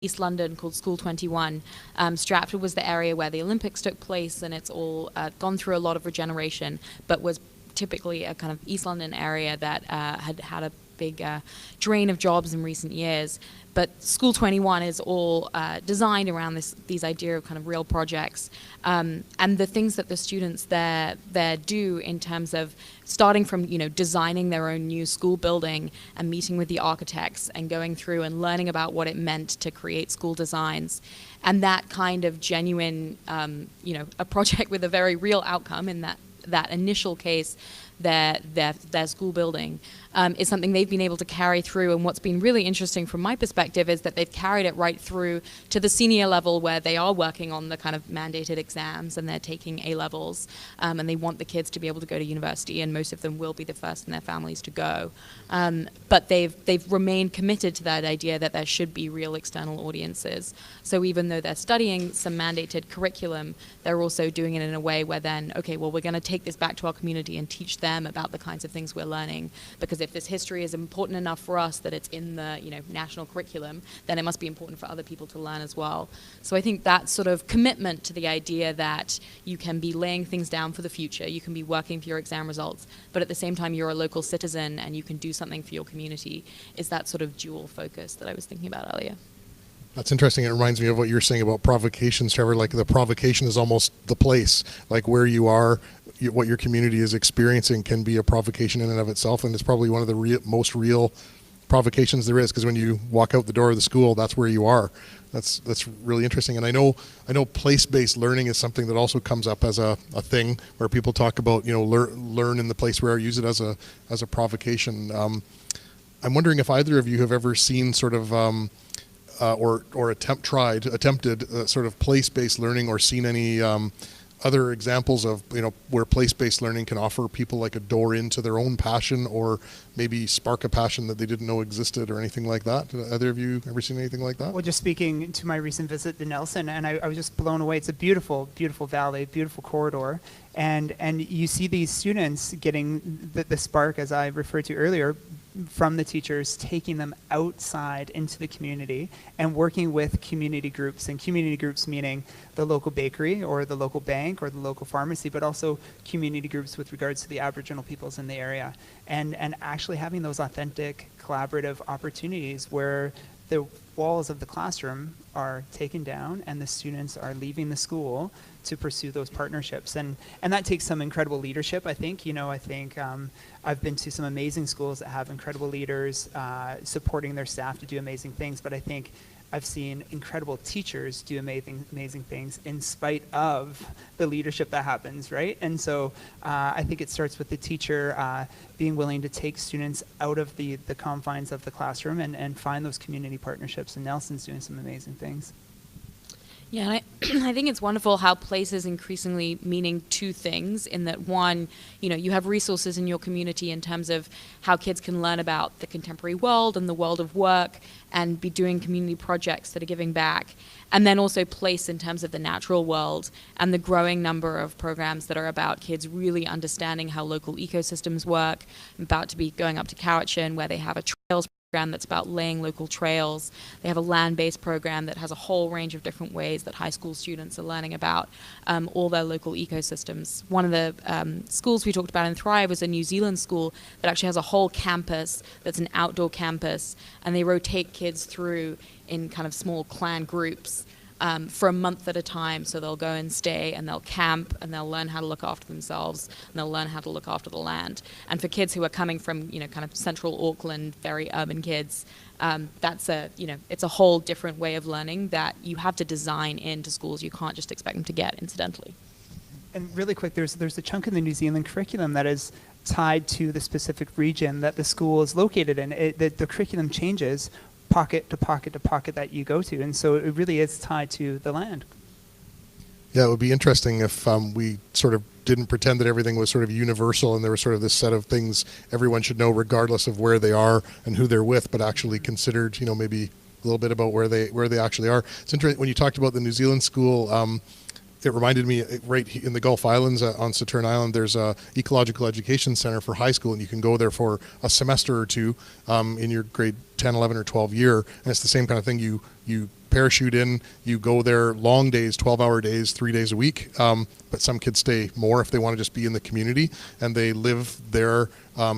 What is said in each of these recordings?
East London called School 21. Stratford was the area where the Olympics took place, and it's all gone through a lot of regeneration, but was typically a kind of East London area that had had a big drain of jobs in recent years. But School 21 is all designed around these idea of kind of real projects, and the things that the students there do in terms of starting from designing their own new school building and meeting with the architects and going through and learning about what it meant to create school designs, and that kind of genuine a project with a very real outcome in that initial case, their school building, is something they've been able to carry through. And what's been really interesting from my perspective is that they've carried it right through to the senior level, where they are working on the kind of mandated exams and they're taking A-levels, and they want the kids to be able to go to university, and most of them will be the first in their families to go. But they've remained committed to that idea that there should be real external audiences. So even though they're studying some mandated curriculum, they're also doing it in a way where then, okay, well, we're going to take this back to our community and teach them about the kinds of things we're learning, because if this history is important enough for us that it's in the national curriculum, then it must be important for other people to learn as well. So I think that sort of commitment to the idea that you can be laying things down for the future, you can be working for your exam results, but at the same time you're a local citizen and you can do something for your community, is that sort of dual focus that I was thinking about earlier. That's interesting. It reminds me of what you were saying about provocations, Trevor. Like, the provocation is almost the place, like where you are, what your community is experiencing can be a provocation in and of itself, and it's probably one of the most real provocations there is, because when you walk out the door of the school, that's where you are. That's really interesting. And I know place-based learning is something that also comes up as a thing where people talk about learn in the place where, use it as a provocation. I'm wondering if either of you have ever seen sort of or attempted sort of place-based learning, or seen any other examples of where place-based learning can offer people like a door into their own passion, or maybe spark a passion that they didn't know existed, or anything like that. Either of you ever seen anything like that? Well, just speaking to my recent visit to Nelson, and I was just blown away. It's a beautiful, beautiful valley, beautiful corridor, and you see these students getting the spark, as I referred to earlier, from the teachers, taking them outside into the community and working with community groups, and community groups meaning the local bakery or the local bank or the local pharmacy, but also community groups with regards to the Aboriginal peoples in the area, and actually having those authentic collaborative opportunities where the walls of the classroom are taken down and the students are leaving the school to pursue those partnerships. And that takes some incredible leadership, I think. I've been to some amazing schools that have incredible leaders supporting their staff to do amazing things, but I think I've seen incredible teachers do amazing things in spite of the leadership that happens, right? And so I think it starts with the teacher being willing to take students out of the confines of the classroom and find those community partnerships, and Nelson's doing some amazing things. Yeah, and I think it's wonderful how place is increasingly meaning two things, in that one, you have resources in your community in terms of how kids can learn about the contemporary world and the world of work and be doing community projects that are giving back. And then also place in terms of the natural world and the growing number of programs that are about kids really understanding how local ecosystems work. I'm about to be going up to Cowichan, where they have a trails program that's about laying local trails. They have a land-based program that has a whole range of different ways that high school students are learning about all their local ecosystems. One of the schools we talked about in Thrive was a New Zealand school that actually has a whole campus that's an outdoor campus, and they rotate kids through in kind of small clan groups for a month at a time. So they'll go and stay and they'll camp and they'll learn how to look after themselves and they'll learn how to look after the land. And for kids who are coming from, kind of central Auckland, very urban kids, that's it's a whole different way of learning that you have to design into schools. You can't just expect them to get incidentally. And really quick, there's a chunk in the New Zealand curriculum that is tied to the specific region that the school is located in. The curriculum changes pocket to pocket to pocket that you go to, and so it really is tied to the land. Yeah, it would be interesting if we sort of didn't pretend that everything was sort of universal and there was sort of this set of things everyone should know regardless of where they are and who they're with, but actually considered, maybe a little bit about where they actually are. It's interesting when you talked about the New Zealand school. it reminded me right in the Gulf Islands on Saturn Island, there's a ecological education center for high school, and you can go there for a semester or two in your grade 10, 11, or 12 year, and it's the same kind of thing. You parachute in, you go there long days, 12-hour days, 3 days a week, but some kids stay more if they want to just be in the community, and they live there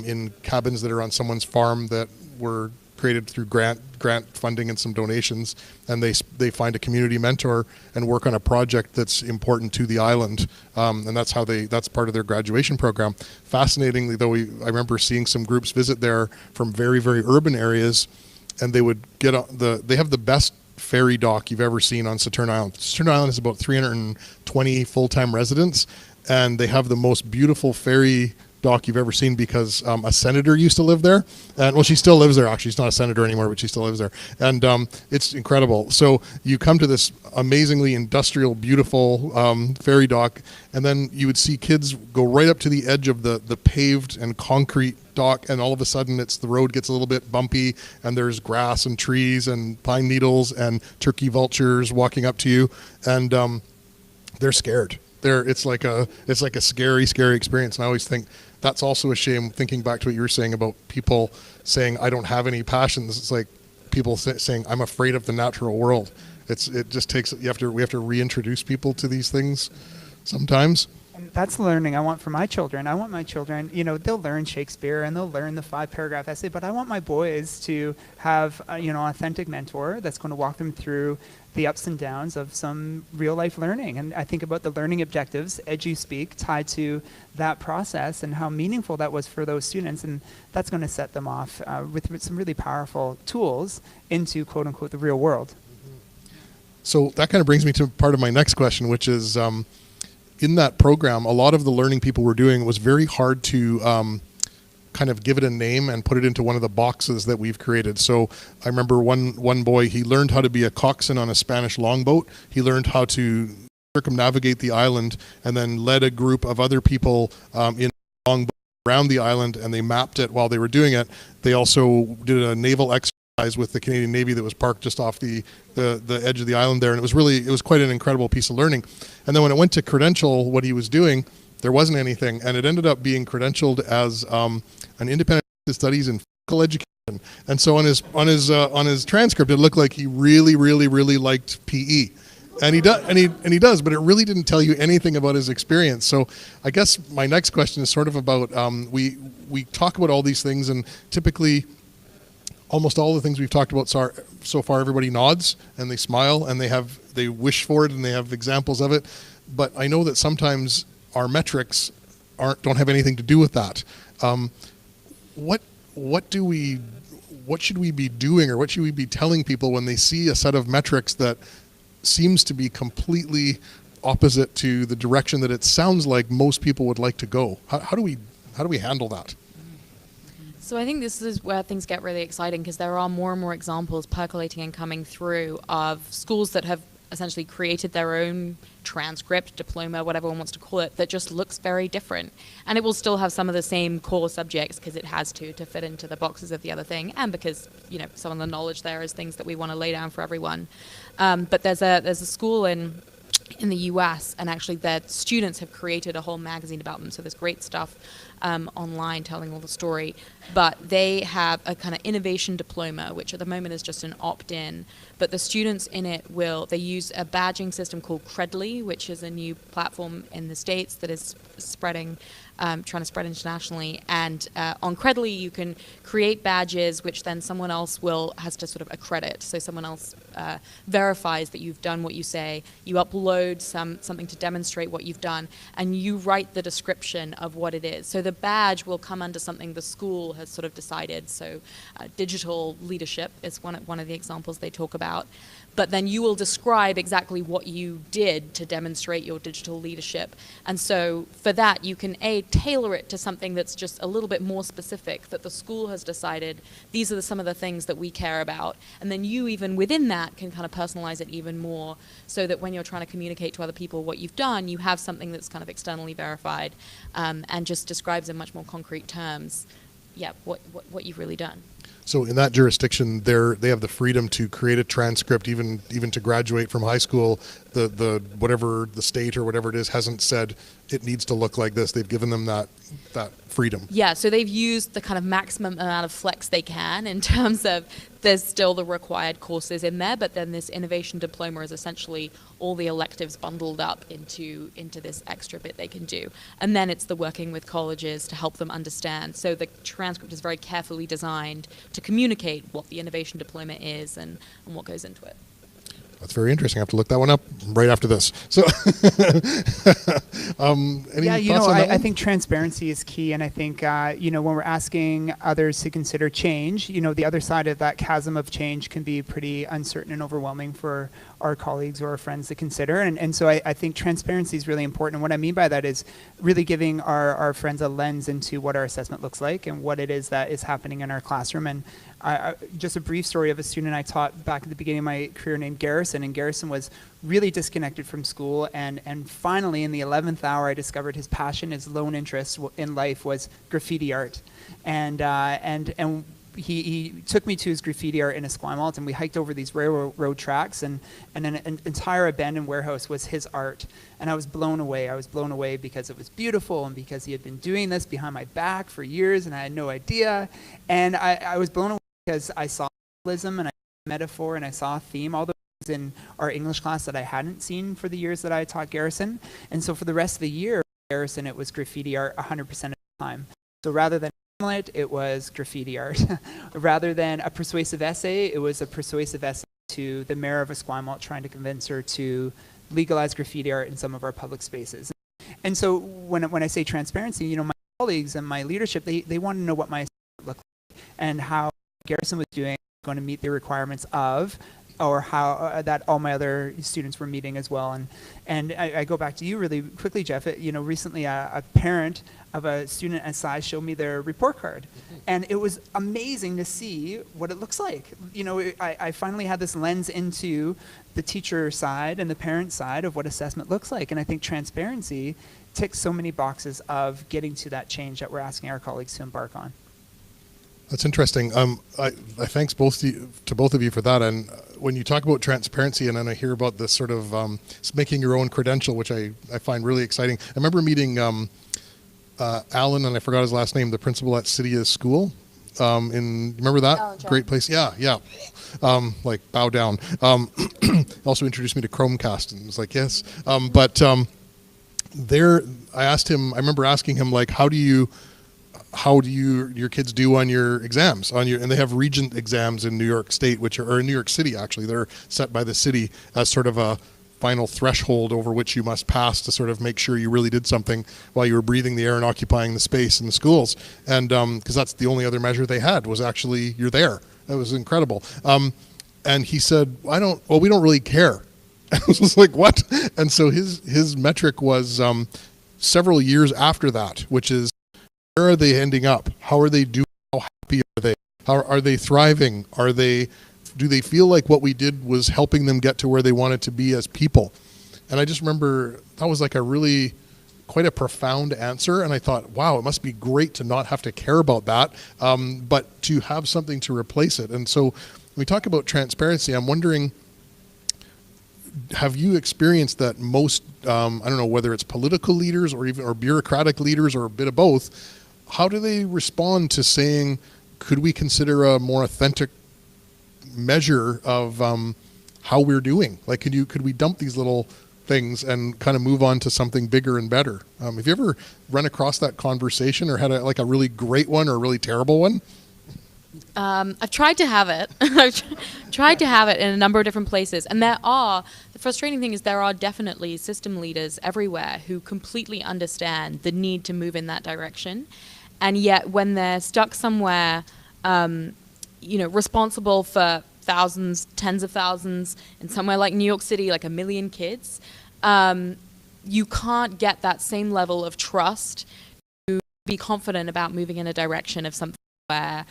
in cabins that are on someone's farm that were created through grant funding and some donations, and they find a community mentor and work on a project that's important to the island, and that's part of their graduation program. Fascinatingly, though, I remember seeing some groups visit there from very, very urban areas, and they would get they have the best ferry dock you've ever seen on Saturn Island. Saturn Island is about 320 full-time residents, and they have the most beautiful ferry dock you've ever seen because a senator used to live there, and well, she still lives there. Actually, she's not a senator anymore, but she still lives there, and it's incredible. So you come to this amazingly industrial, beautiful ferry dock, and then you would see kids go right up to the edge of the paved and concrete dock, and all of a sudden the road gets a little bit bumpy, and there's grass and trees and pine needles and turkey vultures walking up to you, and they're scared. It's like a scary experience, and I always think that's also a shame, thinking back to what you were saying about people saying I don't have any passions. It's like people saying I'm afraid of the natural world. It just takes we have to reintroduce people to these things sometimes. And that's the learning I want for my children. I want my children, they'll learn Shakespeare and they'll learn the 5-paragraph essay, but I want my boys to have, an authentic mentor that's going to walk them through the ups and downs of some real life learning. And I think about the learning objectives, EduSpeak, tied to that process and how meaningful that was for those students. And that's going to set them off with some really powerful tools into, quote unquote, the real world. So that kind of brings me to part of my next question, which is, in that program, a lot of the learning people were doing was very hard to kind of give it a name and put it into one of the boxes that we've created. So I remember one boy, he learned how to be a coxswain on a Spanish longboat. He learned how to circumnavigate the island, and then led a group of other people in a longboat around the island, and they mapped it while they were doing it. They also did a naval exercise with the Canadian Navy that was parked just off the edge of the island there, and it was quite an incredible piece of learning. And then when it went to credential what he was doing, there wasn't anything, and it ended up being credentialed as an independent studies in physical education. And so on his transcript, it looked like he really, really, really liked PE. And he does, but it really didn't tell you anything about his experience. So I guess my next question is sort of about we talk about all these things, and typically almost all the things we've talked about so far, everybody nods and they smile and they wish for it and they have examples of it. But I know that sometimes our metrics don't have anything to do with that. What should we be doing, or what should we be telling people when they see a set of metrics that seems to be completely opposite to the direction that it sounds like most people would like to go? How do we handle that? So I think this is where things get really exciting, because there are more and more examples percolating and coming through of schools that have essentially created their own transcript, diploma, whatever one wants to call it, that just looks very different. And it will still have some of the same core subjects, because it has to fit into the boxes of the other thing, and because some of the knowledge there is things that we want to lay down for everyone. But there's a school in the US, and actually their students have created a whole magazine about them, so there's great stuff online telling all the story. But they have a kind of innovation diploma, which at the moment is just an opt-in, but the students in it they use a badging system called Credly, which is a new platform in the States that is spreading, trying to spread internationally. And on Credly, you can create badges, which then someone else has to sort of accredit. So someone else verifies that you've done what you say. You upload something to demonstrate what you've done, and you write the description of what it is. So the badge will come under something the school has sort of decided. So digital leadership is one of the examples they talk about. But then you will describe exactly what you did to demonstrate your digital leadership. And so for that, you can tailor it to something that's just a little bit more specific, that the school has decided these are some of the things that we care about. And then you, even within that, can kind of personalize it even more, so that when you're trying to communicate to other people what you've done, you have something that's kind of externally verified, and just describes in much more concrete terms, what you've really done. So in that jurisdiction, they have the freedom to create a transcript, even to graduate from high school. The whatever the state or whatever it is hasn't said it needs to look like this. They've given them that freedom. Yeah, so they've used the kind of maximum amount of flex they can in terms of there's still the required courses in there, but then this innovation diploma is essentially all the electives bundled up into this extra bit they can do. And then it's the working with colleges to help them understand. So the transcript is very carefully designed to communicate what the innovation diploma is and what goes into it. That's very interesting. I have to look that one up right after this. So, any thoughts on that I think transparency is key, and I think when we're asking others to consider change, the other side of that chasm of change can be pretty uncertain and overwhelming for our colleagues or our friends to consider, and so I think transparency is really important. And what I mean by that is really giving our friends a lens into what our assessment looks like and what it is that is happening in our classroom. And just a brief story of a student I taught back at the beginning of my career named Garrison, and Garrison was really disconnected from school, and finally in the 11th hour I discovered his passion, his lone interest in life was graffiti art, and he took me to his graffiti art in Esquimalt, and we hiked over these railroad tracks, and an entire abandoned warehouse was his art, and I was blown away. I was blown away because it was beautiful and because he had been doing this behind my back for years and I had no idea, and I was blown away because I saw symbolism and I saw metaphor and I saw a theme, all those things in our English class that I hadn't seen for the years that I taught Garrison. And so for the rest of the year, Garrison, it was graffiti art 100% of the time. So rather than Hamlet, it was graffiti art. Rather than a persuasive essay, it was a persuasive essay to the mayor of Esquimalt trying to convince her to legalize graffiti art in some of our public spaces. And so when I say transparency, my colleagues and my leadership, they want to know what my assessment looked like and how Garrison was doing, going to meet the requirements of, or how that all my other students were meeting as well. And I go back to you really quickly, Jeff. Recently a parent of a student at SCI showed me their report card, and it was amazing to see what it looks like. I finally had this lens into the teacher side and the parent side of what assessment looks like, and I think transparency ticks so many boxes of getting to that change that we're asking our colleagues to embark on. That's interesting. I thanks to both of you for that. And when you talk about transparency, and then I hear about this sort of making your own credential, which I find really exciting. I remember meeting Alan, and I forgot his last name, the principal at Cydia's school. Remember that? Great place. Yeah. Like bow down. Also introduced me to Chromecast, and was like, yes. There, I remember asking him, like, how do your kids do on your exams and they have regent exams in New York State, or in New York City actually. They're set by the city as sort of a final threshold over which you must pass to sort of make sure you really did something while you were breathing the air and occupying the space in the schools. And because that's the only other measure they had was actually you're there. That was incredible. And he said, we don't really care. I was just like, what? And so his metric was several years after that, which is, where are they ending up? How are they doing? How happy are they? How are they thriving? Do they feel like what we did was helping them get to where they wanted to be as people? And I just remember that was like quite a profound answer. And I thought, wow, it must be great to not have to care about that, but to have something to replace it. And so when we talk about transparency, I'm wondering, have you experienced that most, I don't know whether it's political leaders or bureaucratic leaders or a bit of both, how do they respond to saying, could we consider a more authentic measure of how we're doing? Like, could we dump these little things and kind of move on to something bigger and better? Have you ever run across that conversation or had a really great one or a really terrible one? I've tried to have it. I've tried to have it in a number of different places. And the frustrating thing is there are definitely system leaders everywhere who completely understand the need to move in that direction. And yet when they're stuck somewhere, responsible for thousands, tens of thousands, in somewhere like New York City, like 1 million kids, you can't get that same level of trust to be confident about moving in a direction of something where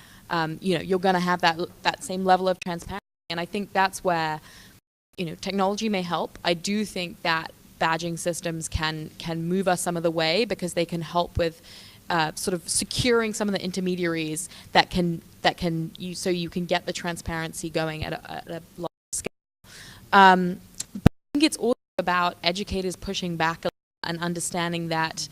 you're going to have that same level of transparency. And I think that's where technology may help. I do think that badging systems can move us some of the way because they can help with sort of securing some of the intermediaries so you can get the transparency going at a large scale. But I think it's also about educators pushing back and understanding that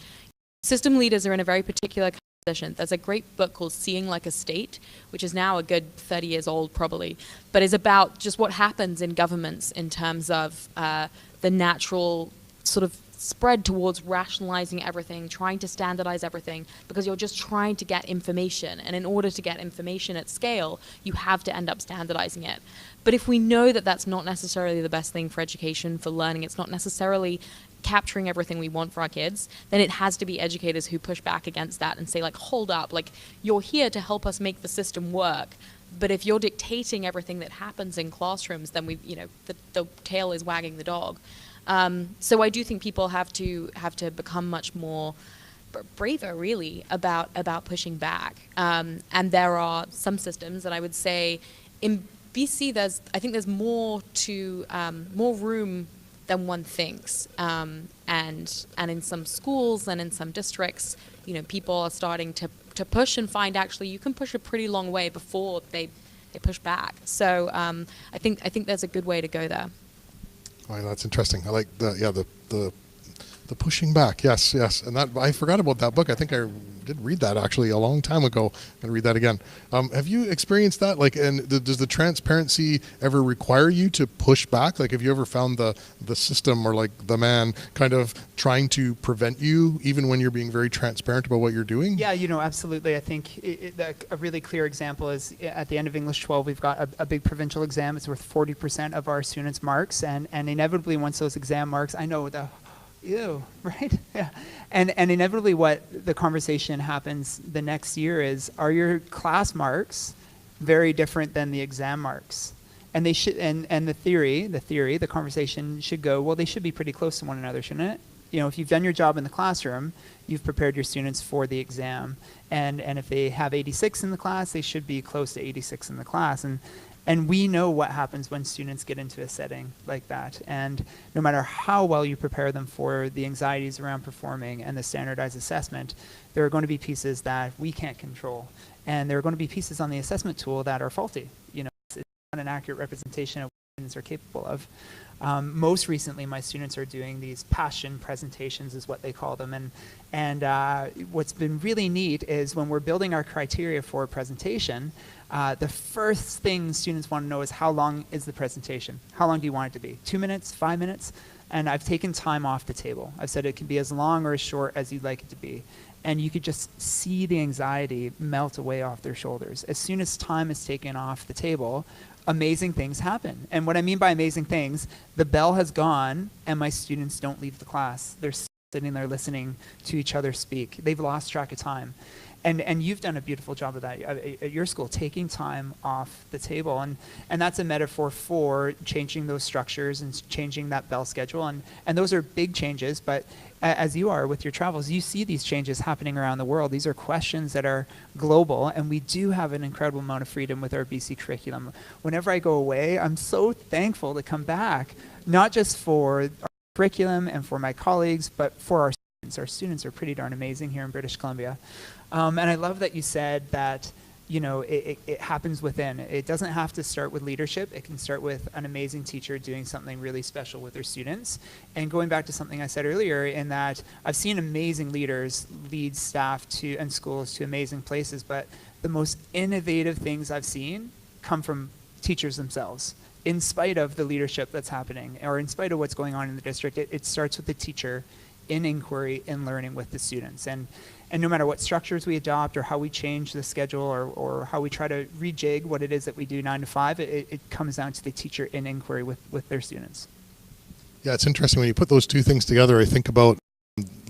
system leaders are in a very particular kind of position. There's a great book called Seeing Like a State, which is now a good 30 years old probably, but is about just what happens in governments in terms of the natural sort of spread towards rationalizing everything, trying to standardize everything, because you're just trying to get information. And in order to get information at scale, you have to end up standardizing it. But if we know that that's not necessarily the best thing for education, for learning, it's not necessarily capturing everything we want for our kids, then it has to be educators who push back against that and say, like, hold up, like, you're here to help us make the system work. But if you're dictating everything that happens in classrooms, then the tail is wagging the dog. So I do think people have to become much more braver, really, about pushing back. And there are some systems that I would say in BC, I think there's more room than one thinks. And in some schools and in some districts, people are starting to push and find actually you can push a pretty long way before they push back. So I think there's a good way to go there. Oh, that's interesting. I like the pushing back. Yes. And that I forgot about that book. I think I did read that actually a long time ago. I'm gonna read that again. Have you experienced that? Like, and does the transparency ever require you to push back? Like, have you ever found the system or like the man kind of trying to prevent you, even when you're being very transparent about what you're doing? Yeah, absolutely. I think a really clear example is at the end of English 12, we've got a big provincial exam. It's worth 40% of our students' marks, and inevitably once those exam marks, I know ew, right? Yeah. And inevitably what the conversation happens the next year is, are your class marks very different than the exam marks? And they should, and the conversation should go, well, they should be pretty close to one another, shouldn't it? If you've done your job in the classroom, you've prepared your students for the exam. And if they have 86 in the class, they should be close to 86 in the class. And we know what happens when students get into a setting like that. And no matter how well you prepare them for the anxieties around performing and the standardized assessment, there are going to be pieces that we can't control. And there are going to be pieces on the assessment tool that are faulty. It's not an accurate representation of what students are capable of. Most recently, my students are doing these passion presentations, is what they call them. And what's been really neat is when we're building our criteria for a presentation, the first thing students want to know is, how long is the presentation? How long do you want it to be? 2 minutes, 5 minutes? And I've taken time off the table. I've said it can be as long or as short as you'd like it to be. And you could just see the anxiety melt away off their shoulders. As soon as time is taken off the table, amazing things happen. And what I mean by amazing things, the bell has gone and my students don't leave the class. They're sitting there listening to each other speak. They've lost track of time. And you've done a beautiful job of that at your school, taking time off the table. And that's a metaphor for changing those structures and changing that bell schedule. And those are big changes, but as you are with your travels, you see these changes happening around the world. These are questions that are global, and we do have an incredible amount of freedom with our BC curriculum. Whenever I go away, I'm so thankful to come back, not just for our curriculum and for my colleagues, but for our students. Our students are pretty darn amazing here in British Columbia. And I love that you said that, it happens within. It doesn't have to start with leadership. It can start with an amazing teacher doing something really special with their students. And going back to something I said earlier, in that I've seen amazing leaders lead staff and schools to amazing places, but the most innovative things I've seen come from teachers themselves. In spite of the leadership that's happening, or in spite of what's going on in the district, it starts with the teacher in inquiry and learning with the students. And no matter what structures we adopt or how we change the schedule or how we try to rejig what it is that we do 9 to 5, it comes down to the teacher in inquiry with their students. Yeah, it's interesting when you put those two things together. I think about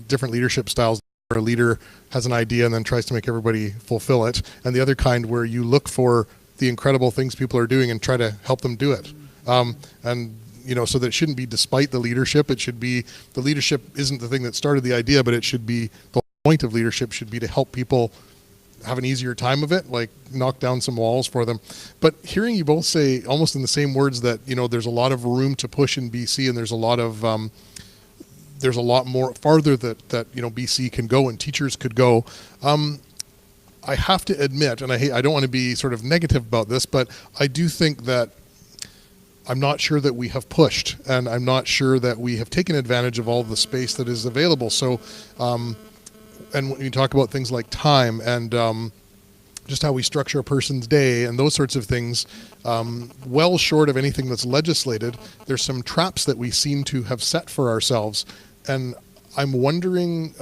different leadership styles where a leader has an idea and then tries to make everybody fulfill it, and the other kind where you look for the incredible things people are doing and try to help them do it. So that it shouldn't be despite the leadership. It should be, the leadership isn't the thing that started the idea, but it should be, the point of leadership should be to help people have an easier time of it, like knock down some walls for them. But hearing you both say almost in the same words that, there's a lot of room to push in BC, and there's a lot of there's a lot more farther that BC can go and teachers could go. I have to admit, and I don't want to be sort of negative about this, but I do think that I'm not sure that we have pushed, and I'm not sure that we have taken advantage of all the space that is available. So, and when you talk about things like time and just how we structure a person's day and those sorts of things, well short of anything that's legislated, there's some traps that we seem to have set for ourselves. And I'm wondering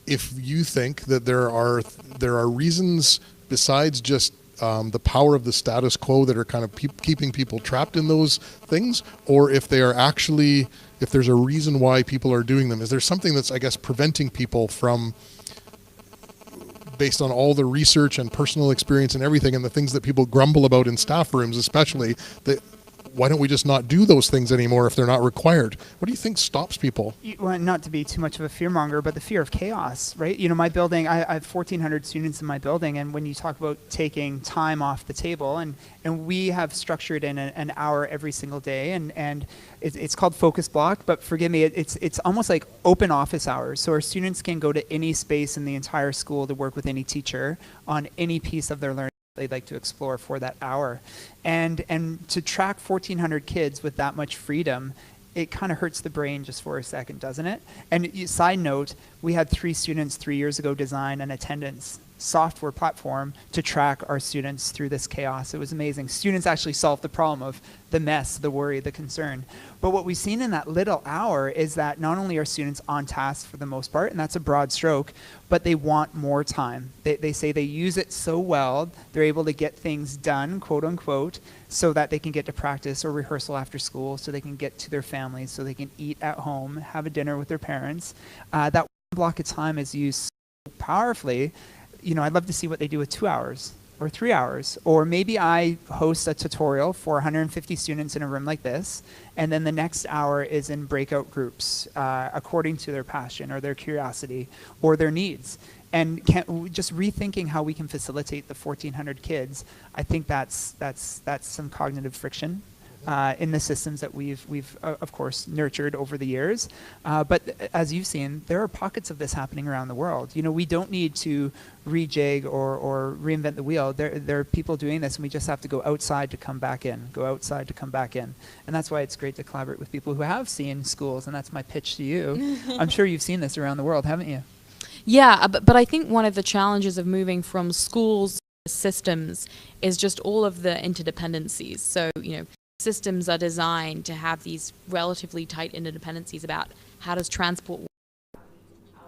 if you think that there are reasons besides just the power of the status quo that are kind of keeping people trapped in those things, or if they are actually, if there's a reason why people are doing them. Is there something that's, I guess, preventing people from, based on all the research and personal experience and everything and the things that people grumble about in staff rooms especially, that why don't we just not do those things anymore if they're not required? What do you think stops people? Well, not to be too much of a fearmonger, but the fear of chaos, right? My building, I have 1,400 students in my building, and when you talk about taking time off the table, and we have structured in an hour every single day, and it's called focus block, but forgive me, it's almost like open office hours. So our students can go to any space in the entire school to work with any teacher on any piece of their learning they'd like to explore for that hour. And to track 1,400 kids with that much freedom, it kind of hurts the brain just for a second, doesn't it? And side note, we had 3 students 3 years ago design an attendance software platform to track our students through this chaos. It was amazing. Students actually solved the problem of the mess, the worry, the concern. But what we've seen in that little hour is that not only are students on task for the most part, and that's a broad stroke, but they want more time. They say they use it so well, they're able to get things done, quote unquote, so that they can get to practice or rehearsal after school, so they can get to their families, so they can eat at home, have a dinner with their parents. That one block of time is used so powerfully. I'd love to see what they do with 2 hours or 3 hours. Or maybe I host a tutorial for 150 students in a room like this, and then the next hour is in breakout groups according to their passion or their curiosity or their needs. And just rethinking how we can facilitate the 1,400 kids, I think that's some cognitive friction in the systems that we've of course nurtured over the years. But as you've seen, there are pockets of this happening around the world. We don't need to rejig or reinvent the wheel. There are people doing this, and we just have to go outside to come back in, And that's why it's great to collaborate with people who have seen schools, and that's my pitch to you. I'm sure you've seen this around the world, haven't you? Yeah, but I think one of the challenges of moving from schools to systems is just all of the interdependencies. So, systems are designed to have these relatively tight interdependencies about how does transport work, how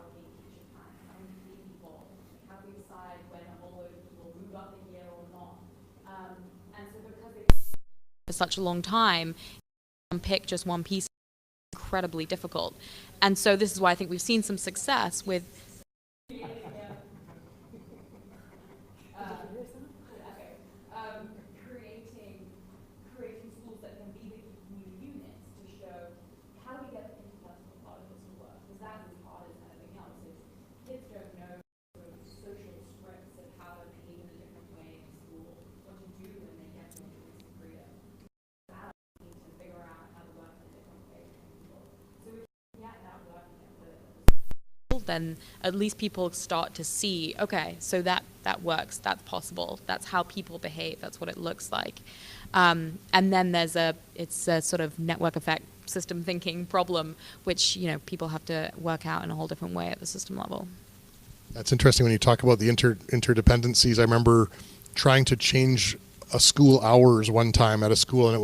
do we decide when a whole load of people move up a year or not. And so because for such a long time, pick just one piece, incredibly difficult. And so this is why I think we've seen some success with creating schools that can be the new units to show how do we get the interpersonal part of this to work, because that's as hard as anything else. Is kids don't know sort of social scripts of how to behave in a different way in school, what to do when they get more choice and freedom. Adults need to figure out how to work in a different way with people. So if we get that working at the then at least people start to see, okay, so that works, that's possible, that's how people behave, that's what it looks like. And then it's a sort of network effect system thinking problem, which people have to work out in a whole different way at the system level. That's interesting when you talk about the interdependencies. I remember trying to change a school hours one time at a school, and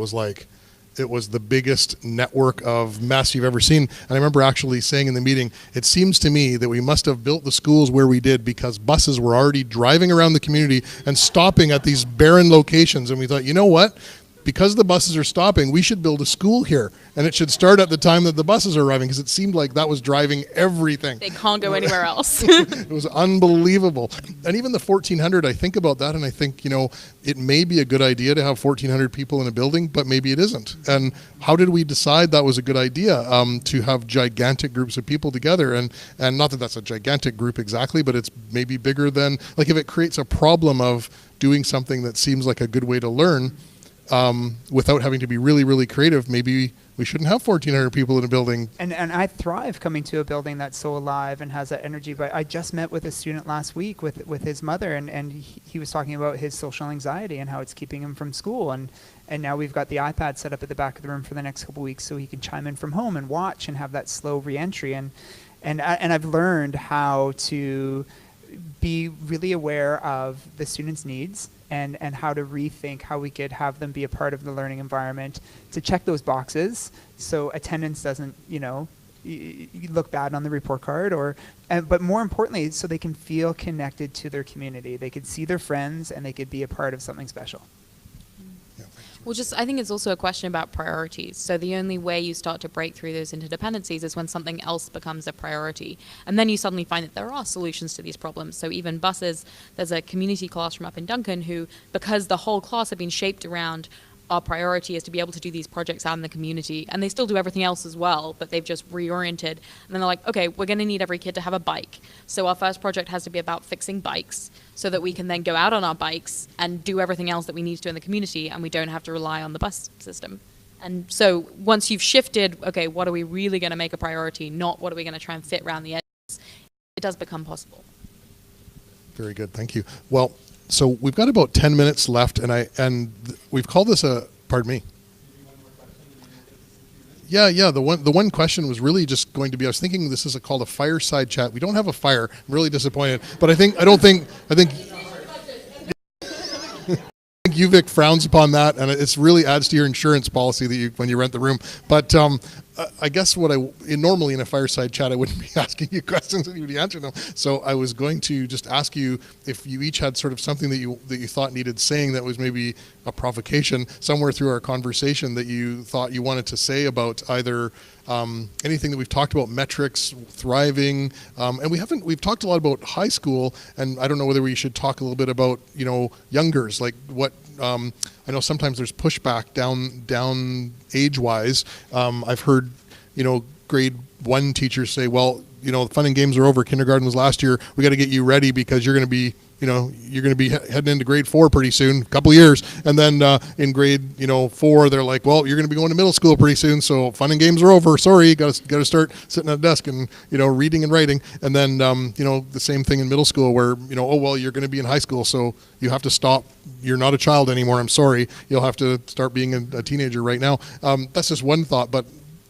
it was the biggest network of mess you've ever seen. And I remember actually saying in the meeting, it seems to me that we must have built the schools where we did because buses were already driving around the community and stopping at these barren locations. And we thought, you know what? Because the buses are stopping, we should build a school here. And it should start at the time that the buses are arriving, because it seemed like that was driving everything. They can't go anywhere else. It was unbelievable. And even the 1,400, I think about that and I think, it may be a good idea to have 1,400 people in a building, but maybe it isn't. And how did we decide that was a good idea to have gigantic groups of people together? And not that that's a gigantic group exactly, but it's maybe bigger than, like if it creates a problem of doing something that seems like a good way to learn, without having to be really, really creative, maybe we shouldn't have 1,400 people in a building. And I thrive coming to a building that's so alive and has that energy. But I just met with a student last week with his mother, and he was talking about his social anxiety and how it's keeping him from school. And now we've got the iPad set up at the back of the room for the next couple of weeks so he can chime in from home and watch and have that slow reentry. And I've learned how to be really aware of the students' needs and how to rethink how we could have them be a part of the learning environment, to check those boxes so attendance doesn't, look bad on the report card, but more importantly, so they can feel connected to their community. They could see their friends and they could be a part of something special. Well, I think it's also a question about priorities. So the only way you start to break through those interdependencies is when something else becomes a priority. And then you suddenly find that there are solutions to these problems. So even buses, there's a community classroom up in Duncan who, because the whole class had been shaped around our priority is to be able to do these projects out in the community, and they still do everything else as well, but they've just reoriented. And then they're like, okay, we're going to need every kid to have a bike. So our first project has to be about fixing bikes so that we can then go out on our bikes and do everything else that we need to do in the community, and we don't have to rely on the bus system. And so once you've shifted, okay, what are we really going to make a priority, not what are we going to try and fit around the edges, it does become possible. Very good, thank you. Well, so we've got about 10 minutes left, and we've called this a, pardon me. Yeah. The one question was really just going to be, I was thinking this is called a fireside chat. We don't have a fire. I'm really disappointed, but I think UVic frowns upon that, and it really adds to your insurance policy that when you rent the room. But I guess normally in a fireside chat, I wouldn't be asking you questions and you'd be answering them. So I was going to just ask you if you each had sort of something that you thought needed saying that was maybe a provocation somewhere through our conversation that you thought you wanted to say about either anything that we've talked about, metrics, thriving, and we've talked a lot about high school, and I don't know whether we should talk a little bit about youngers, like what I know sometimes there's pushback down age-wise. I've heard grade 1 teachers say, well, fun and games are over, kindergarten was last year, we got to get you ready because you're going to be heading into grade 4 pretty soon, a couple of years. And then in grade 4, they're like, well, you're going to be going to middle school pretty soon, so fun and games are over. Sorry, got to start sitting at a desk and reading and writing. And then the same thing in middle school where oh well, you're going to be in high school, so you have to stop. You're not a child anymore. I'm sorry. You'll have to start being a teenager right now. That's just one thought, but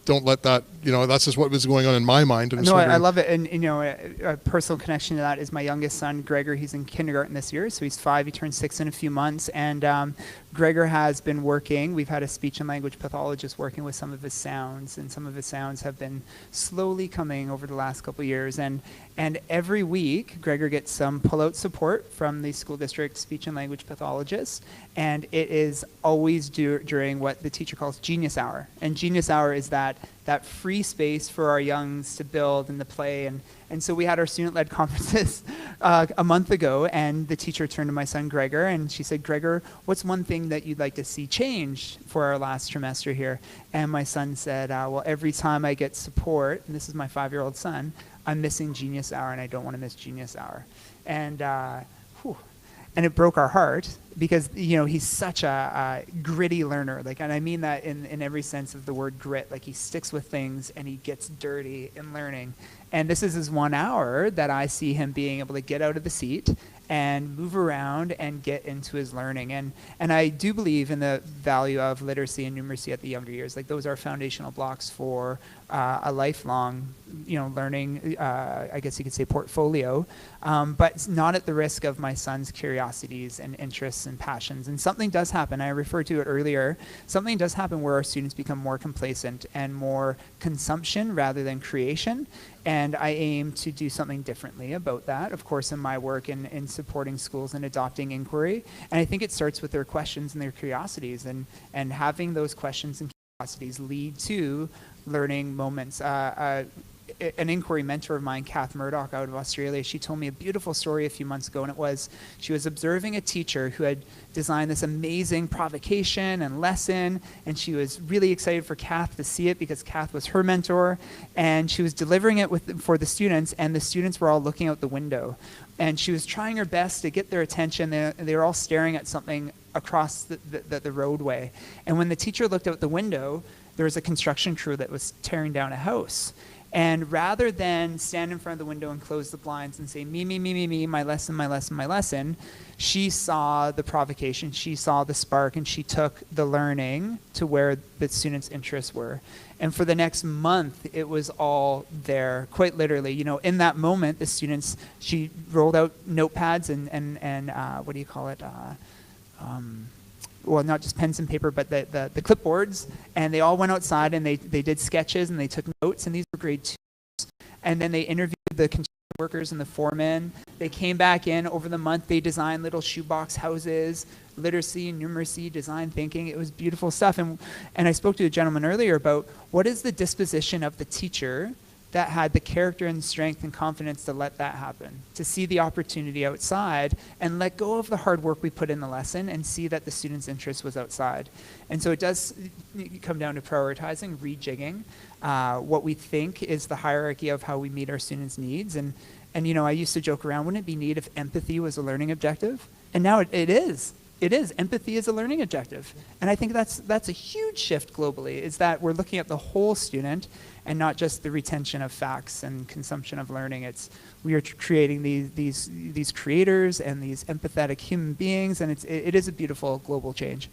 don't let that, that's just what was going on in my mind. And no, I love it. And, a personal connection to that is my youngest son, Gregor. He's in kindergarten this year, so he's 5. He turns 6 in a few months. And Gregor has been working. We've had a speech and language pathologist working with some of his sounds, and some of his sounds have been slowly coming over the last couple of years. And every week, Gregor gets some pull-out support from the school district speech and language pathologist, and it is always during what the teacher calls Genius Hour. And Genius Hour is that free space for our youngs to build and to play. And so we had our student-led conferences a month ago, and the teacher turned to my son Gregor, and she said, Gregor, what's one thing that you'd like to see change for our last trimester here? And my son said, well, every time I get support, and this is my 5-year-old son, I'm missing Genius Hour, and I don't want to miss Genius Hour. And and it broke our heart because he's such a gritty learner, and I mean that in every sense of the word grit. Like, he sticks with things and he gets dirty in learning. And this is his 1 hour that I see him being able to get out of the seat and move around and get into his learning. And I do believe in the value of literacy and numeracy at the younger years. Like, those are foundational blocks for a lifelong, learning, I guess you could say, portfolio, but it's not at the risk of my son's curiosities and interests and passions. And something does happen. I referred to it earlier. Something does happen where our students become more complacent and more consumption rather than creation. And I aim to do something differently about that, of course, in my work in supporting schools and adopting inquiry. And I think it starts with their questions and their curiosities, and having those questions and curiosities lead to learning moments. An inquiry mentor of mine, Kath Murdoch, out of Australia, she told me a beautiful story a few months ago, and it was she was observing a teacher who had designed this amazing provocation and lesson, and she was really excited for Kath to see it because Kath was her mentor, and she was delivering it for the students, and the students were all looking out the window. And she was trying her best to get their attention. They were all staring at something across the roadway. And when the teacher looked out the window, there was a construction crew that was tearing down a house. And rather than stand in front of the window and close the blinds and say, me, me, me, me, me, my lesson, my lesson, my lesson, she saw the provocation, she saw the spark, and she took the learning to where the students' interests were. And for the next month, it was all there, quite literally. You know, in that moment, the students, she rolled out notepads and what do you call it? Well, not just pens and paper, but the clipboards, and they all went outside and they did sketches and they took notes, and these were grade 2s. And then they interviewed the construction workers and the foremen. They came back in over the month. They designed little shoebox houses, literacy, numeracy, design thinking. It was beautiful stuff. And I spoke to a gentleman earlier about what is the disposition of the teacher that had the character and strength and confidence to let that happen, to see the opportunity outside and let go of the hard work we put in the lesson and see that the student's interest was outside. And so it does come down to prioritizing, rejigging what we think is the hierarchy of how we meet our students' needs. And you know, I used to joke around, wouldn't it be neat if empathy was a learning objective? And now it is. It is. Empathy is a learning objective. And I think that's a huge shift globally, is that we're looking at the whole student and not just the retention of facts and consumption of learning. We are creating these creators and these empathetic human beings, and it is a beautiful global change.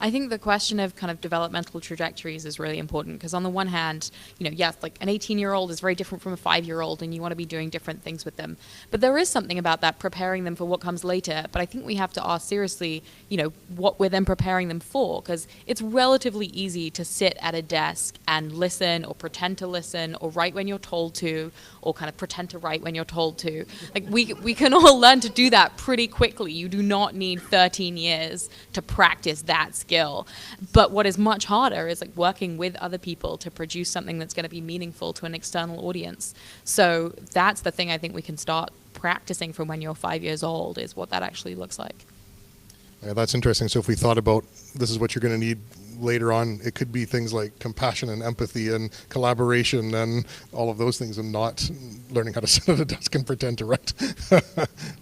I think the question of kind of developmental trajectories is really important, because on the one hand, you know, yes, like an 18-year-old is very different from a 5-year-old, and you want to be doing different things with them. But there is something about that, preparing them for what comes later. But I think we have to ask seriously, you know, what we're then preparing them for, because it's relatively easy to sit at a desk and listen or pretend to listen or write when you're told to, or kind of pretend to write when you're told to. Like we can all learn to do that pretty quickly. You do not need 13 years to practice that skill. But what is much harder is like working with other people to produce something that's going to be meaningful to an external audience. So that's the thing I think we can start practicing from when you're 5 years old, is what that actually looks like. Yeah, that's interesting. So if we thought about this is what you're going to need later on, it could be things like compassion and empathy and collaboration and all of those things, and not learning how to sit at a desk and pretend to write.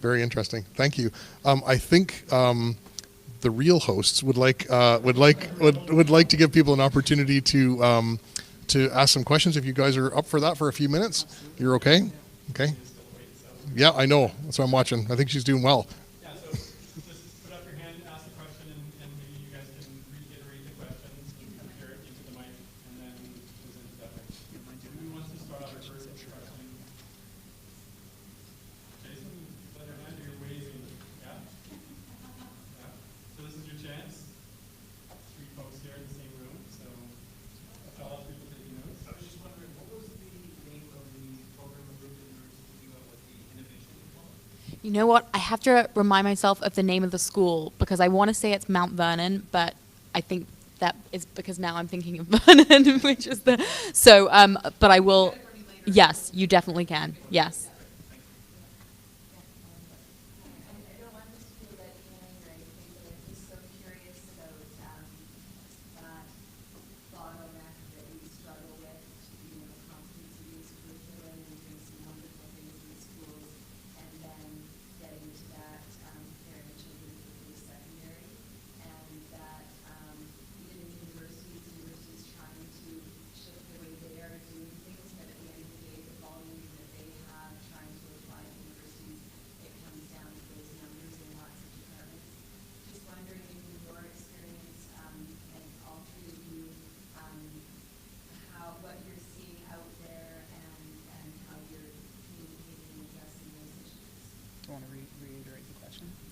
Very interesting. Thank you. I think the real hosts would like to give people an opportunity to ask some questions. If you guys are up for that for a few minutes, you're okay? Okay. Yeah, I know. That's what I'm watching. I think she's doing well. You know what? I have to remind myself of the name of the school, because I want to say it's Mount Vernon, but I think that is because now I'm thinking of Vernon, which is the... So, but I will... Yes, you definitely can. Yes.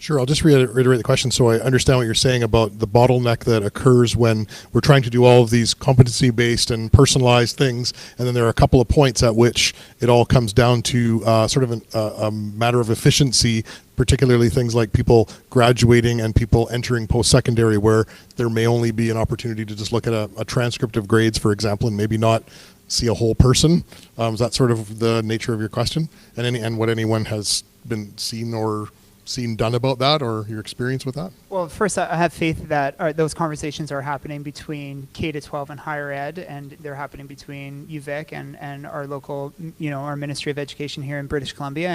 Sure, I'll just reiterate the question so I understand what you're saying about the bottleneck that occurs when we're trying to do all of these competency-based and personalized things, and then there are a couple of points at which it all comes down to sort of a matter of efficiency, particularly things like people graduating and people entering post-secondary, where there may only be an opportunity to just look at a transcript of grades, for example, and maybe not see a whole person. Is that sort of the nature of your question? And what anyone has been seen done about that, or your experience with that? Well, first, I have faith that those conversations are happening between K-12 and higher ed, and they're happening between UVic and our local, our Ministry of Education here in British Columbia,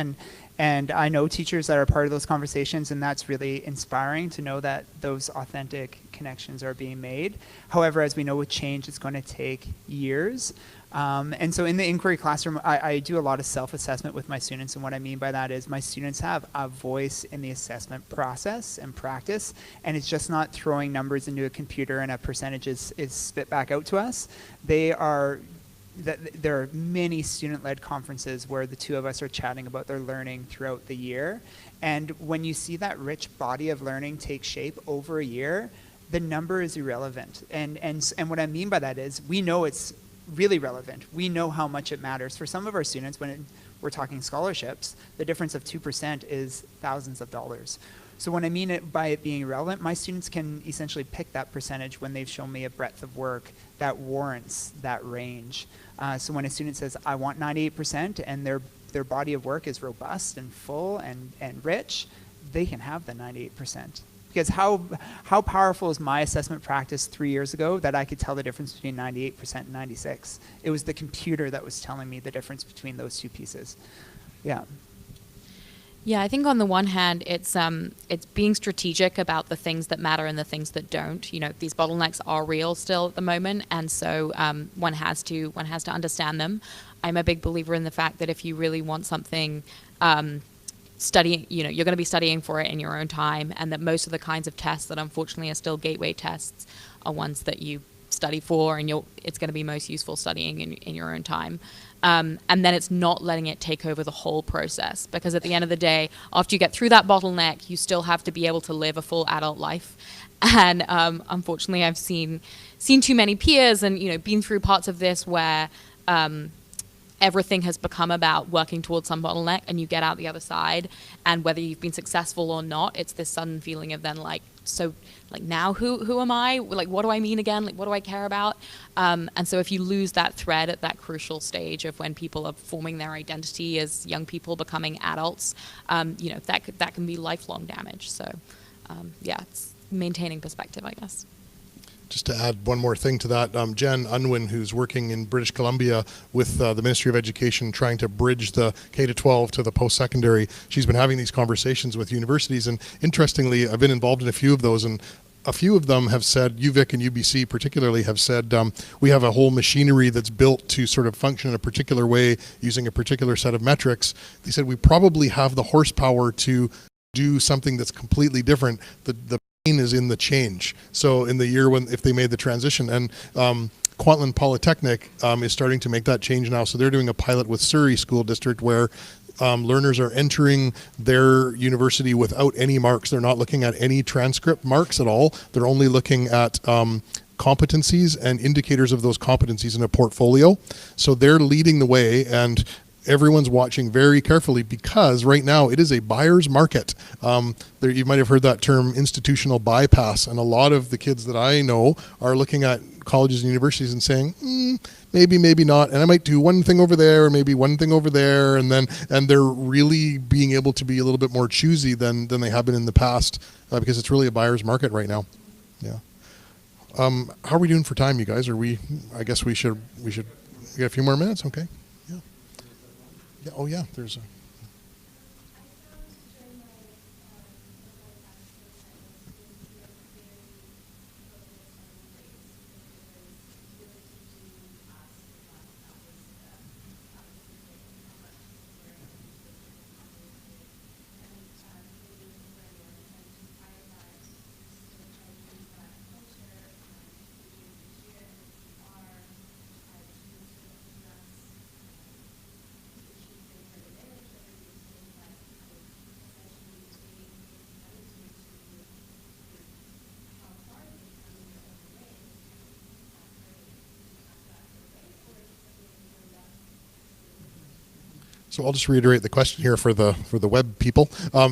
And I know teachers that are part of those conversations, and that's really inspiring to know that those authentic connections are being made. However, as we know with change, it's going to take years. And so in the inquiry classroom, I do a lot of self-assessment with my students, and what I mean by that is my students have a voice in the assessment process and practice, and it's just not throwing numbers into a computer and a percentage is spit back out to us. There are many student-led conferences where the two of us are chatting about their learning throughout the year, and when you see that rich body of learning take shape over a year, the number is irrelevant. And what I mean by that is we know it's really relevant. We know how much it matters. For some of our students, we're talking scholarships, the difference of 2% is thousands of dollars. So when I mean it by it being relevant, my students can essentially pick that percentage when they've shown me a breadth of work that warrants that range. So when a student says, I want 98%, and their body of work is robust and full and rich, they can have the 98%. Because how powerful is my assessment practice 3 years ago that I could tell the difference between 98% and 96? It was the computer that was telling me the difference between those two pieces. Yeah. Yeah, I think on the one hand, it's being strategic about the things that matter and the things that don't. You know, these bottlenecks are real still at the moment, and so one has to understand them. I'm a big believer in the fact that if you really want something, studying, you're going to be studying for it in your own time, and that most of the kinds of tests that unfortunately are still gateway tests are ones that you study for, and it's going to be most useful studying in your own time. And then it's not letting it take over the whole process, because at the end of the day, after you get through that bottleneck, you still have to be able to live a full adult life. And unfortunately, I've seen too many peers and been through parts of this where everything has become about working towards some bottleneck, and you get out the other side, and whether you've been successful or not, it's this sudden feeling of then now who am I? Like, what do I mean again? Like, what do I care about? And so if you lose that thread at that crucial stage of when people are forming their identity as young people becoming adults, that can be lifelong damage. So it's maintaining perspective, I guess. Just to add one more thing to that, Jen Unwin, who's working in British Columbia with the Ministry of Education, trying to bridge the K-12 to the post-secondary, she's been having these conversations with universities, and interestingly, I've been involved in a few of those, and a few of them have said, UVic and UBC particularly have said, we have a whole machinery that's built to sort of function in a particular way using a particular set of metrics. They said we probably have the horsepower to do something that's completely different. The is in the change. So in the year if they made the transition, and Kwantlen Polytechnic is starting to make that change now. So they're doing a pilot with Surrey School District where learners are entering their university without any marks. They're not looking at any transcript marks at all. They're only looking at competencies and indicators of those competencies in a portfolio. So they're leading the way, and everyone's watching very carefully, because right now it is a buyer's market. You might have heard that term, institutional bypass, and a lot of the kids that I know are looking at colleges and universities and saying, maybe not, and I might do one thing over there, or maybe one thing over there, and they're really being able to be a little bit more choosy than they have been in the past, because it's really a buyer's market right now. Yeah. How are we doing for time, you guys? I guess we should get a few more minutes, okay? Yeah, oh yeah, there's a... So I'll just reiterate the question here for the web people. I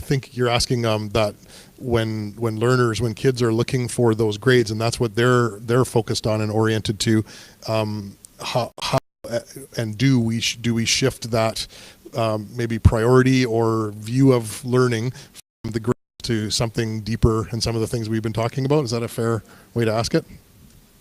think you're asking that when kids are looking for those grades, and that's what they're focused on and oriented to, how and do we shift that maybe priority or view of learning from the grades to something deeper and some of the things we've been talking about? Is that a fair way to ask it?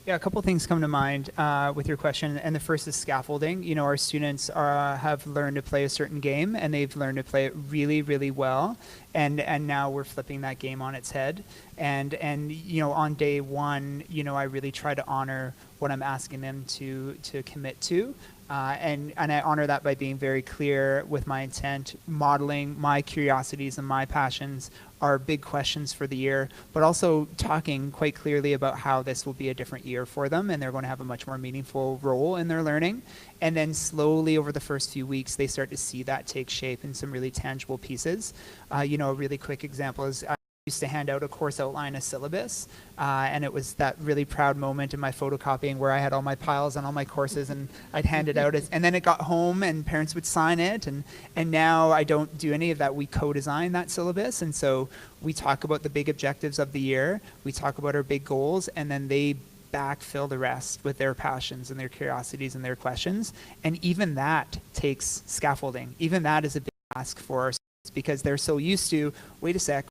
Yeah, a couple things come to mind with your question, and the first is scaffolding. You know, our students have learned to play a certain game, and they've learned to play it really, really well, and now we're flipping that game on its head. And you know, on day one, you know, I really try to honor what I'm asking them to commit to. And I honor that by being very clear with my intent, modeling my curiosities and my passions are big questions for the year, but also talking quite clearly about how this will be a different year for them and they're going to have a much more meaningful role in their learning. And then slowly over the first few weeks, they start to see that take shape in some really tangible pieces. You know, a really quick example is used to hand out a course outline, a syllabus, and it was that really proud moment in my photocopying where I had all my piles and all my courses and I'd hand it out, and then it got home and parents would sign it, and now I don't do any of that. We co-design that syllabus, and so we talk about the big objectives of the year, we talk about our big goals, and then they backfill the rest with their passions and their curiosities and their questions. And even that takes scaffolding. Even that is a big ask for our students because they're so used to, wait a sec,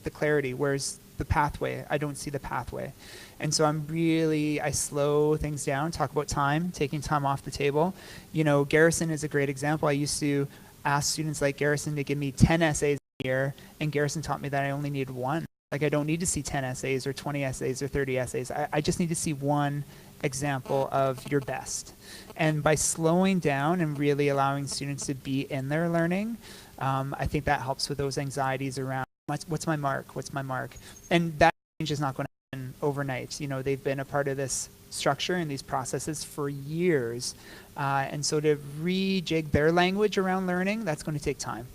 the clarity, where's the pathway? I don't see the pathway. And so I slow things down, talk about time, taking time off the table. You know, Garrison is a great example. I used to ask students like Garrison to give me 10 essays a year, and Garrison taught me that I only need one. Like, I don't need to see 10 essays or 20 essays or 30 essays. I just need to see one example of your best. And by slowing down and really allowing students to be in their learning, I think that helps with those anxieties around what's my mark? What's my mark? And that change is not going to happen overnight. You know, they've been a part of this structure and these processes for years. And so to rejig their language around learning, that's going to take time.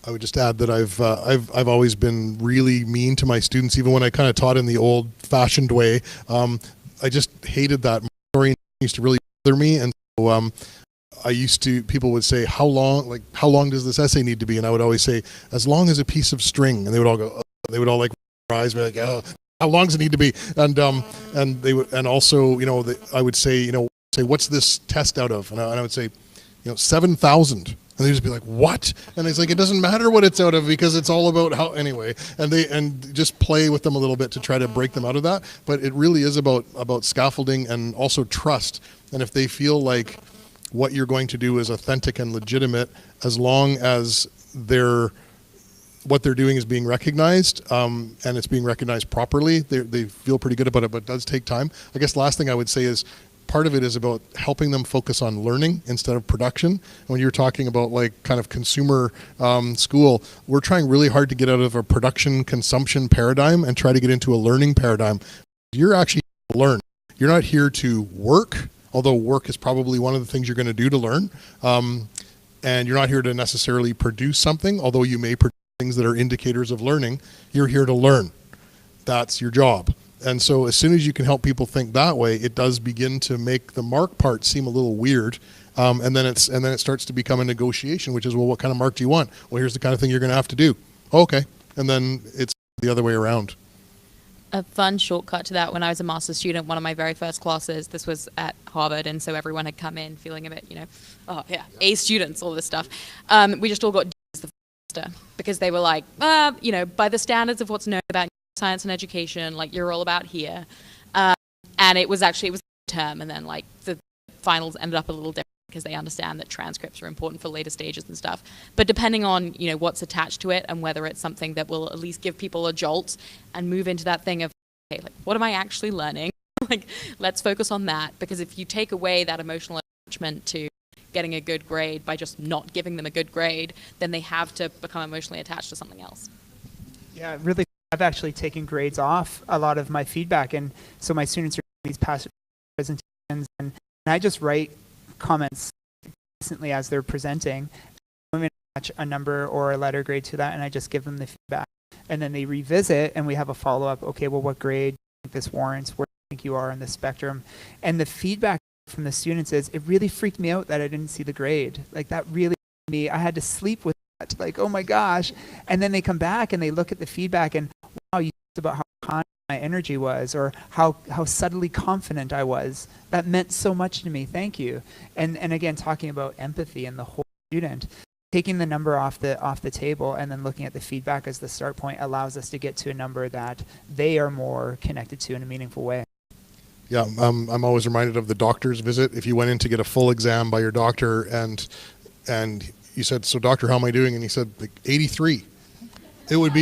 I would just add that I've always been really mean to my students, even when I kind of taught in the old-fashioned way. I just hated that. It used to really bother me, and so people would say, how long does this essay need to be? And I would always say, as long as a piece of string. And they would all go, oh. They would all like rise, be like, oh, how long does it need to be? And they would, and also, you know, I would say, you know, what's this test out of? And I would say, you know, 7,000. And they'd just be like, what? And it's like, it doesn't matter what it's out of because it's all about how, anyway. And just play with them a little bit to try to break them out of that. But it really is about scaffolding and also trust. And if they feel like what you're going to do is authentic and legitimate, as long as what they're doing is being recognized, and it's being recognized properly, they feel pretty good about it, but it does take time. I guess last thing I would say is, part of it is about helping them focus on learning instead of production. When you're talking about like kind of consumer school, we're trying really hard to get out of a production consumption paradigm and try to get into a learning paradigm. You're actually here to learn. You're not here to work, although work is probably one of the things you're going to do to learn. And you're not here to necessarily produce something, although you may produce things that are indicators of learning. You're here to learn. That's your job. And so as soon as you can help people think that way, it does begin to make the mark part seem a little weird. And then it starts to become a negotiation, which is, well, what kind of mark do you want? Well, here's the kind of thing you're going to have to do. Okay. And then it's the other way around. A fun shortcut to that, when I was a master's student, one of my very first classes, this was at Harvard, and so everyone had come in feeling a bit, you know, oh yeah, A students, all this stuff. We just all got D's the semester because they were like, you know, by the standards of what's known about science and education, like, you're all about here. And it was a term, and then like the finals ended up a little different because they understand that transcripts are important for later stages and stuff. But depending on, you know, what's attached to it and whether it's something that will at least give people a jolt and move into that thing of, okay, like, what am I actually learning? Like, let's focus on that, because if you take away that emotional attachment to getting a good grade by just not giving them a good grade, then they have to become emotionally attached to something else. Yeah, really. I've actually taken grades off a lot of my feedback, and so my students are doing these past presentations, and I just write comments consistently as they're presenting. I'm going to attach a number or a letter grade to that, and I just give them the feedback, and then they revisit, and we have a follow-up. Okay, well, what grade do you think this warrants? Where do you think you are on the spectrum? And the feedback from the students is, it really freaked me out that I didn't see the grade. Like, that really me. I had to sleep with that. Like, oh my gosh. And then they come back and they look at the feedback and, wow, you talked about how kind my energy was, or how subtly confident I was. That meant so much to me. Thank you. And again, talking about empathy and the whole student. taking the number off the table and then looking at the feedback as the start point allows us to get to a number that they are more connected to in a meaningful way. Yeah, I'm always reminded of the doctor's visit. If you went in to get a full exam by your doctor and you said, "So doctor, how am I doing?" and he said, like, 83. It would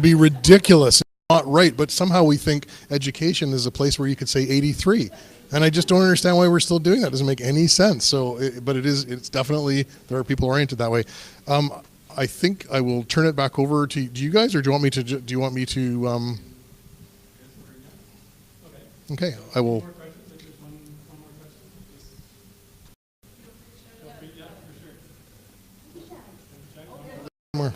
be ridiculous. It's not right, but somehow we think education is a place where you could say 83. And I just don't understand why we're still doing that. It doesn't make any sense. So, but it's definitely, there are people oriented that way. I think I will turn it back over to you guys, or do you want me to, okay, I will. More.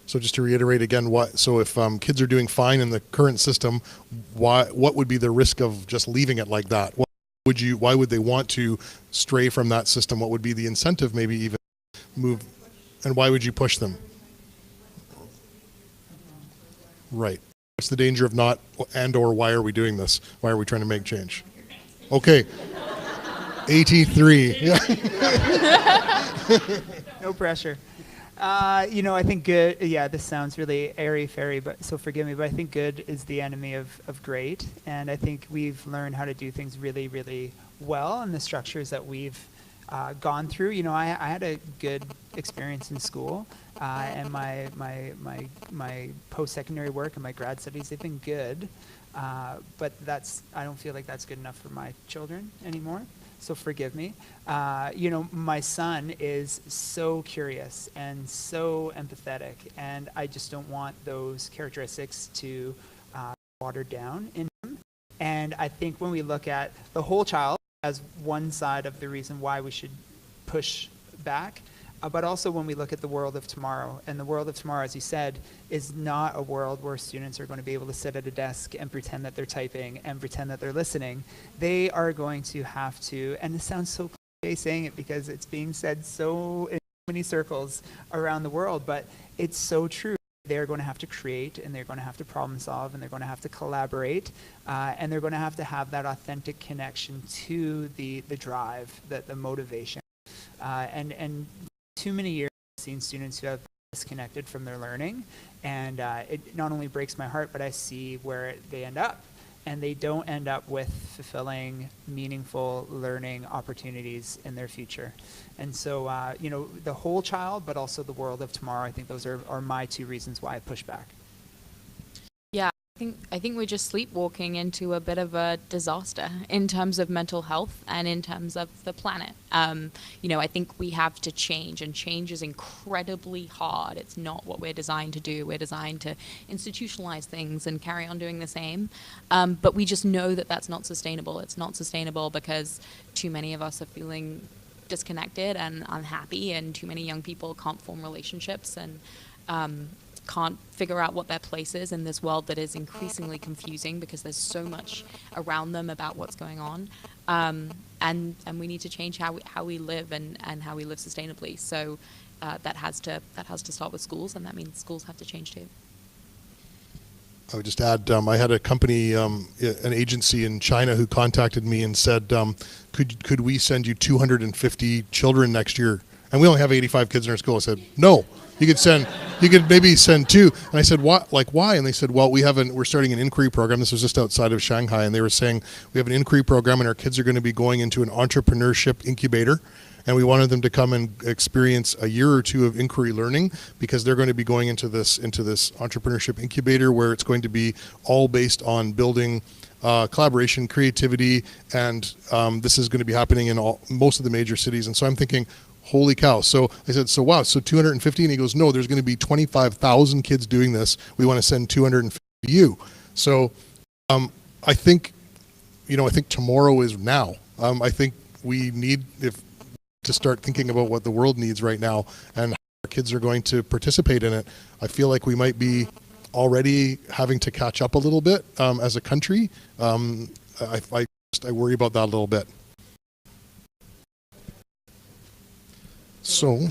So just to reiterate again, so if kids are doing fine in the current system, what would be the risk of just leaving it like that? Why would they want to stray from that system? What would be the incentive, maybe even move, and why would you push them? Right. What's the danger of not, or why are we doing this? Why are we trying to make change? Okay. 83. Yeah. No pressure. I think good, this sounds really airy-fairy, but so forgive me, but I think good is the enemy of great. And I think we've learned how to do things really, really well in the structures that we've gone through. I had a good experience in school, and my post-secondary work and my grad studies, they've been good. But I don't feel like that's good enough for my children anymore. So forgive me. My son is so curious and so empathetic, and I just don't want those characteristics to watered down in him. And I think when we look at the whole child as one side of the reason why we should push back, but also when we look at the world of tomorrow, and the world of tomorrow, as you said, is not a world where students are going to be able to sit at a desk and pretend that they're typing and pretend that they're listening. They are going to have to, and this sounds so cliche saying it because it's being said so in many circles around the world, but it's so true. They're going to have to create, and they're going to have to problem solve, and they're going to have to collaborate, and they're going to have that authentic connection to the drive, the motivation, and too many years I've seen students who have disconnected from their learning, and it not only breaks my heart, but I see where they end up, and they don't end up with fulfilling, meaningful learning opportunities in their future. And so, the whole child, but also the world of tomorrow, I think those are my two reasons why I push back. Yeah, I think we're just sleepwalking into a bit of a disaster in terms of mental health and in terms of the planet. I think we have to change, and change is incredibly hard. It's not what we're designed to do. We're designed to institutionalize things and carry on doing the same. But we just know that that's not sustainable. It's not sustainable because too many of us are feeling disconnected and unhappy, and too many young people can't form relationships and can't figure out what their place is in this world that is increasingly confusing because there's so much around them about what's going on. And we need to change how we live and how we live sustainably. So that has to start with schools, and that means schools have to change too. I would just add, I had a company, an agency in China who contacted me and said, could we send you 250 children next year? And we only have 85 kids in our school. I said, no. You could maybe send 2. And I said, what? Like, why? And they said, well, we're starting an inquiry program. This was just outside of Shanghai. And they were saying, we have an inquiry program, and our kids are going to be going into an entrepreneurship incubator. And we wanted them to come and experience a year or 2 of inquiry learning, because they're going to be going into this entrepreneurship incubator where it's going to be all based on building collaboration, creativity, and this is going to be happening in most of the major cities. And so I'm thinking, holy cow. So I said, so wow, so 250? And he goes, no, there's going to be 25,000 kids doing this. We want to send 250 to you. So I think tomorrow is now. I think we need, if to start thinking about what the world needs right now and how our kids are going to participate in it. I feel like we might be already having to catch up a little bit as a country. I worry about that a little bit. So